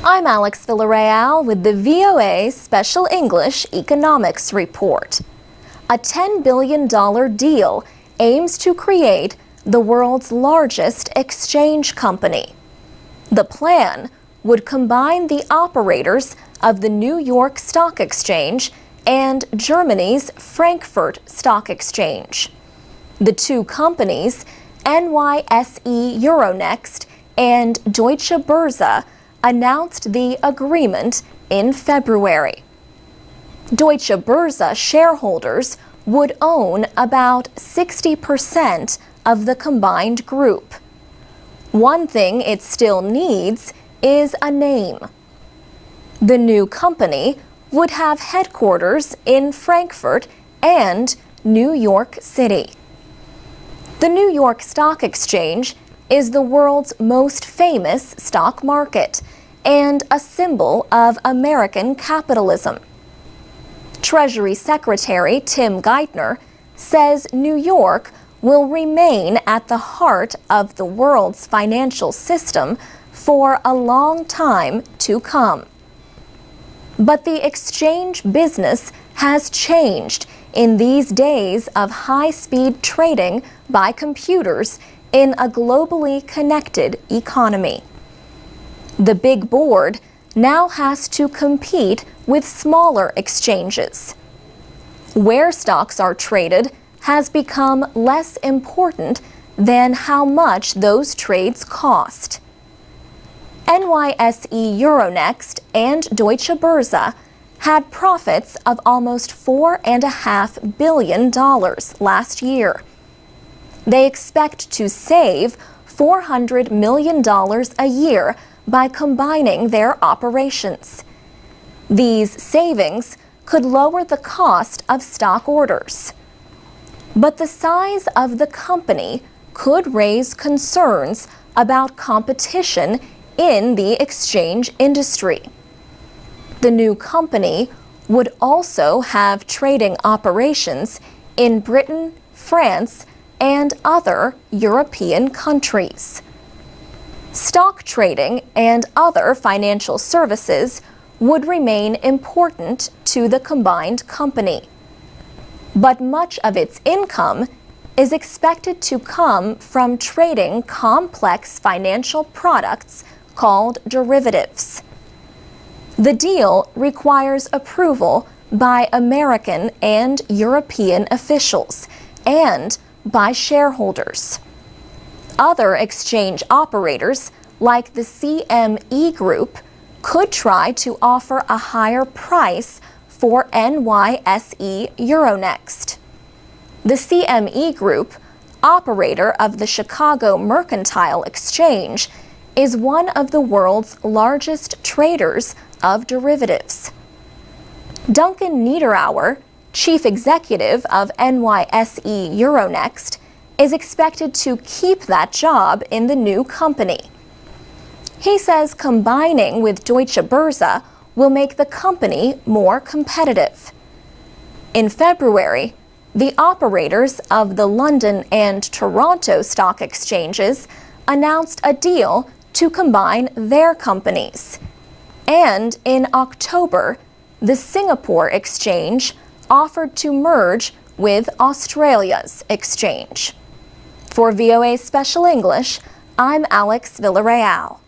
I'm Alex Villarreal with the VOA Special English Economics Report. A $10 billion deal aims to create the world's largest exchange company. The plan would combine the operators of the New York Stock Exchange and Germany's Frankfurt Stock Exchange. The two companies, NYSE Euronext and Deutsche Börse, announced the agreement in February. Deutsche Börse shareholders would own about 60% of the combined group. One thing it still needs is a name. The new company would have headquarters in Frankfurt and New York City. The New York Stock Exchange is the world's most famous stock market and a symbol of American capitalism. Treasury Secretary Tim Geithner says New York will remain at the heart of the world's financial system for a long time to come. But the exchange business has changed in these days of high-speed trading by computers in a globally connected economy. The big board now has to compete with smaller exchanges. Where stocks are traded has become less important than how much those trades cost. NYSE Euronext and Deutsche Börse had profits of almost $4.5 billion last year. They expect to save $400 million a year by combining their operations. These savings could lower the cost of stock orders. But the size of the company could raise concerns about competition in the exchange industry. The new company would also have trading operations in Britain, France, and other European countries. Stock trading and other financial services would remain important to the combined company. But much of its income is expected to come from trading complex financial products called derivatives. The deal requires approval by American and European officials and by shareholders. Other exchange operators, like the CME Group, could try to offer a higher price for NYSE Euronext. The CME Group, operator of the Chicago Mercantile Exchange, is one of the world's largest traders of derivatives. Duncan Niederauer, chief executive of NYSE Euronext, is expected to keep that job in the new company. He says combining with Deutsche Börse will make the company more competitive. In February, the operators of the London and Toronto stock exchanges announced a deal to combine their companies. And in October, the Singapore Exchange offered to merge with Australia's exchange. For VOA Special English, I'm Alex Villarreal.